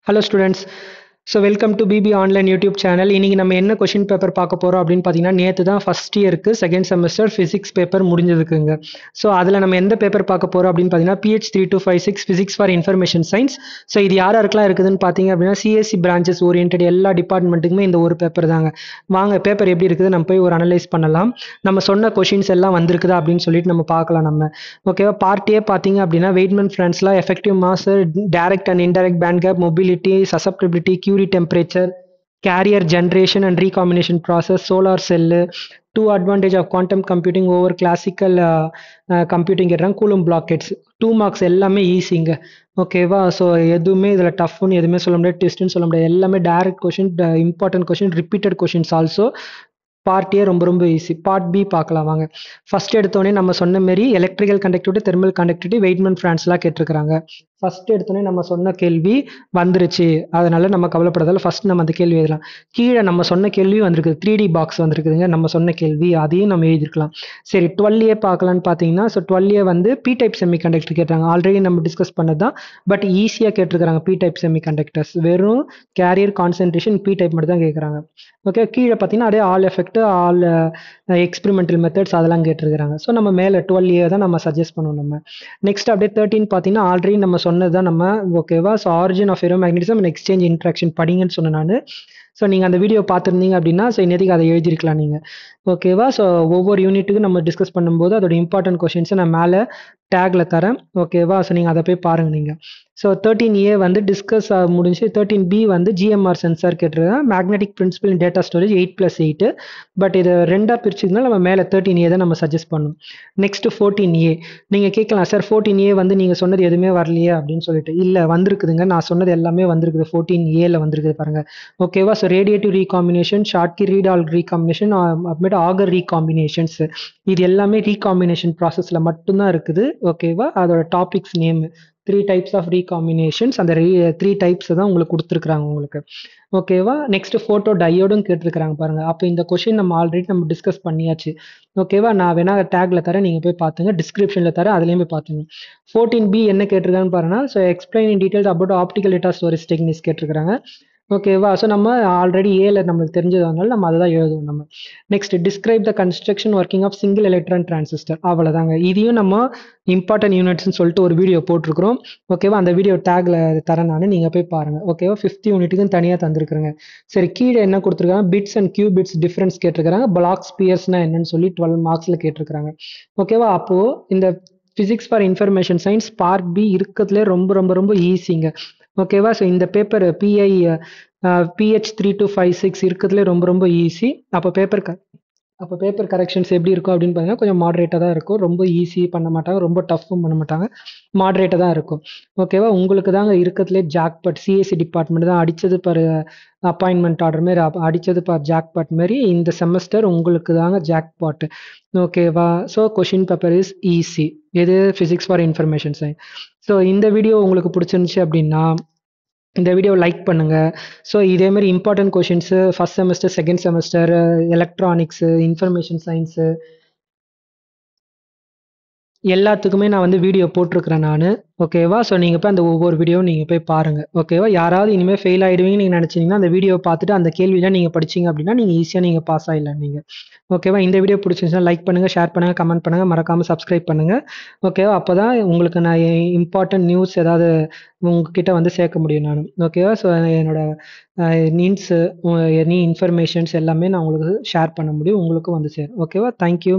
Hello students. So welcome to BB Online YouTube channel. இன்னைக்கு நம்ம என்ன கொஸ்டின் பேப்பர் பார்க்க போறோம் அப்படின்னு பார்த்தீங்கன்னா நேற்று தான் ஃபர்ஸ்ட் இயருக்கு செகண்ட் செமஸ்டர் ஃபிசிக்ஸ் பேப்பர் முடிஞ்சதுக்குங்க. ஸோ அதில் நம்ம எந்த பேப்பர் பார்க்க போறோம் அப்படின்னு பார்த்தீங்கன்னா PH 3256 physics for information science. So இது யாருக்கெல்லாம் இருக்குதுன்னு பார்த்தீங்க அப்படின்னா சிஎஸ்சி பிரான்ச்சஸ் ஓரியன்ட் எல்லா டிபார்ட்மெண்ட்டுக்குமே இந்த ஒரு பேப்பர் தாங்க. வாங்க பேப்பர் எப்படி இருக்குது நம்ம போய் ஒரு அனலைஸ் பண்ணலாம். நம்ம சொன்ன கொஷின்ஸ் எல்லாம் வந்திருக்குதா அப்படின்னு சொல்லிட்டு நம்ம பார்க்கலாம். நம்ம ஓகேவா பார்ட்டியே பார்த்தீங்க அப்படின்னா வெயிட்மென்ட் ஃப்ரெண்ட்ஸ்லாம் effective mass, direct and indirect band gap, mobility, susceptibility, Curie temperature, carrier generation and recombination process, solar cell, two advantage of quantum computing over classical computing கேட்டாங்க, கூலும் பிளாக்கெட்ஸ் 2 மார்க்ஸ் எல்லாமே ஈஸிங்க. ஓகேவா, ஸோ எதுவுமே இதில் டஃப்னு எதுவுமே சொல்ல முடியாது, டெஸ்ட்னு சொல்ல முடியாது, எல்லாமே direct question, important question, repeated questions also. Part A ரொம்ப ரொம்ப ஈஸி. பார்ட் பி பார்க்கலாம் வாங்க. ஃபர்ஸ்ட் எடுத்தோடனே நம்ம சொன்ன மாரி எலக்ட்ரிக்கல் கண்டக்டிவிட்டி, தெர்மல் கண்டக்டிவிட்டி, வெயிட்மென்ட் ஃப்ரான்ஸ்லாம் கேட்டிருக்காங்க. ஃபர்ஸ்ட் எடுத்தோடனே நம்ம சொன்ன கேள்வி வந்துருச்சு, அதனால நம்ம கவலைப்படுறதால ஃபர்ஸ்ட் நம்ம அந்த கேள்வி எழுதலாம். கீழே நம்ம சொன்ன கேள்வி வந்திருக்குது, 3D பாக்ஸ் வந்திருக்குதுங்க, நம்ம சொன்ன கேள்வி அதையும் நம்ம எழுதிருக்கலாம். சரி 12A பார்க்கலான்னு பார்த்தீங்கன்னா, ஸோ 12A வந்து பி டைப் செமி கண்டக்டர் கேட்டாங்க. ஆல்ரெடி நம்ம டிஸ்கஸ் பண்ணது தான், பட் ஈஸியாக கேட்டிருக்காங்க. பி டைப் செமி கண்டக்டர்ஸ் வெறும் கேரியர் கான்சென்ட்ரேஷன் பி டைப் மட்டும் தான் கேட்குறாங்க. ஓகே, கீழே பார்த்தீங்கன்னா அதே all effect, all experimental methods அதெல்லாம் கேட்டிருக்காங்க. ஸோ நம்ம மேலே 12A தான் நம்ம சஜஸ்ட் பண்ணுவோம். நம்ம நெக்ஸ்ட் அப்படியே 13 பார்த்தீங்கன்னா ஆல்ரெடி நம்ம சொன்னது தான் நம்ம. ஓகேவா, so origin of ferromagnetism and exchange interaction படிங்கன்னு சொன்னேன் நான். ஸோ நீங்கள் அந்த வீடியோ பார்த்துருந்தீங்க அப்படின்னா ஸோ இன்னைக்கு அதை எழுதிருக்கலாம் நீங்கள். ஓகேவா, ஸோ ஒவ்வொரு யூனிட்டுக்கும் நம்ம டிஸ்கஸ் பண்ணும்போது அதோட இம்பார்ட்டன்ட் கொஷின்ஸை நான் மேலே டேக்ல தரேன். ஓகேவா, ஸோ நீங்கள் அதை போய் பாருங்க நீங்கள். ஸோ 13A வந்து டிஸ்கஸ் முடிஞ்சு. 13B வந்து GMR சென்சார் கேட்டிருக்கேன், magnetic principle in data storage 8+8. But இது ரெண்டாக பிரிச்சுக்கனால நம்ம மேலே 13A தான் நம்ம சஜஸ்ட் பண்ணணும். Next 14A. நீங்கள் கேட்கலாம் சார் 14A வந்து நீங்கள் சொன்னது எதுவுமே வரலையே அப்படின்னு சொல்லிட்டு. இல்லை வந்திருக்குதுங்க, நான் சொன்னது எல்லாமே வந்திருக்குது, 14Aல வந்திருக்குது பாருங்க. ஓகேவா, ஸோ ரேடியேட்டிவ் ரீகாம்பினேஷன், ஷார்ட்கி ரீடால் ரீகாம்பினேஷன், அப்புறமேட்டு ஆகர் ரீகாம்பினேஷன்ஸ், இது எல்லாமே ரீகாம்பினேஷன் ப்ராசஸில் மட்டும்தான் இருக்குது. ஓகேவா, அதோட டாபிக்ஸ் நேம் 3 types ஆஃப் ரீகாம்பினேஷன்ஸ், அந்த 3 types தான் உங்களுக்கு கொடுத்துருக்குறாங்க உங்களுக்கு. ஓகேவா, நெக்ஸ்ட் ஃபோட்டோ டயோடும் கேட்டிருக்கிறாங்க பாருங்க. அப்போ இந்த கொஷின் நம்ம ஆல்ரெடி நம்ம டிஸ்கஸ் பண்ணியாச்சு. ஓகேவா, நான் வேணா டேக்ல தரேன், நீங்கள் போய் பார்த்துங்க, டிஸ்கிரிப்ஷன்ல தரேன், அதுலேயும் போய் பார்த்துங்க. 14B என்ன கேட்டிருக்கான்னு பாருங்கன்னா, so explain in details about optical data storage techniques கேட்டிருக்காங்க. ஓகேவா, ஸோ நம்ம ஆல்ரெடி ஏல நம்மளுக்கு தெரிஞ்சதுனால நம்ம அதை தான் எழுதுவோம் நம்ம. Next describe the construction working of single electron transistor, அவ்வளோதாங்க. இதையும் நம்ம இம்பார்ட்டன்ட் யூனிட்ஸ்னு சொல்லிட்டு ஒரு வீடியோ போட்டிருக்கிறோம். ஓகேவா, அந்த வீடியோ டேக்ல தரேன் நான், நீங்கள் போய் பாருங்க. ஓகேவா, 5th யூனிட்டுக்கும் தனியாக தந்துருக்குறேங்க. சரி, கீழே என்ன கொடுத்துருக்காங்க, bits and qubits difference கேட்டிருக்காங்க. பிளாக் ஸ்பியர்ஸ்னா என்னன்னு சொல்லி 12 மார்க்ஸில் கேட்டிருக்காங்க. ஓகேவா, அப்போது இந்த physics for information science part B இருக்கிறதுலே ரொம்ப ரொம்ப ரொம்ப ஈஸிங்க. ஓகேவா, ஸோ இந்த பேப்பர் PH 3256 இருக்கிறதுலே ரொம்ப ரொம்ப ஈஸி. அப்போ பேப்பர் கரெக்ஷன்ஸ் எப்படி இருக்கும் அப்படின்னு பார்த்தீங்கன்னா கொஞ்சம் மாடரேட்டாக தான் இருக்கும். ரொம்ப ஈஸி பண்ண மாட்டாங்க, ரொம்ப டஃப்பும் பண்ண மாட்டாங்க, மாடரேட்டாக தான் இருக்கும். ஓகேவா, உங்களுக்கு தாங்க இருக்கிறதுலே ஜாக்பாட். சிஎஸ்சி டிபார்ட்மெண்ட் தான் அடித்தது பார் அப்பாயின்மெண்ட் ஆர்டர் மாரி, அடித்தது பார் ஜாக்பாட் மாரி இந்த செமஸ்டர் உங்களுக்கு தாங்க ஜாக்பாட். ஓகேவா, so question paper is easy. எது physics for information science. So இந்த வீடியோ உங்களுக்கு பிடிச்சிருந்துச்சு அப்படின்னா இந்த வீடியோ லைக் பண்ணுங்க. ஸோ இதேமாதிரி important questions first semester, second semester, electronics, information science எல்லாத்துக்குமே நான் வந்து வீடியோ போட்டிருக்கிறேன் நான். ஓகேவா, ஸோ நீங்கள் போய் அந்த ஒவ்வொரு வீடியோவும் நீங்கள் போய் பாருங்கள். ஓகேவா, யாராவது இனிமேல் ஃபெயில் ஆகிடுவீங்கன்னு நீங்கள் நினச்சிங்கன்னா அந்த வீடியோ பார்த்துட்டு அந்த கேள்வியெலாம் நீங்கள் படிச்சிங்க அப்படின்னா நீங்கள் ஈஸியாக நீங்கள் பாஸ் ஆகிடலாம் நீங்கள். ஓகேவா, இந்த வீடியோ பிடிச்சிருந்துச்சுன்னா லைக் பண்ணுங்கள், ஷேர் பண்ணுங்கள், கமெண்ட் பண்ணுங்கள், மறக்காமல் சப்ஸ்கிரைப் பண்ணுங்கள். ஓகேவா, அப்போ தான் உங்களுக்கு நான் இம்பார்ட்டன்ட் நியூஸ் ஏதாவது உங்ககிட்ட வந்து சேர்க்க முடியும் நான். ஓகேவா, ஸோ என்னோட நீட்ஸு, எனி இன்ஃபர்மேஷன்ஸ் எல்லாமே நான் உங்களுக்கு ஷேர் பண்ண முடியும், உங்களுக்கும் வந்து சேரும். ஓகேவா, தேங்க்யூ.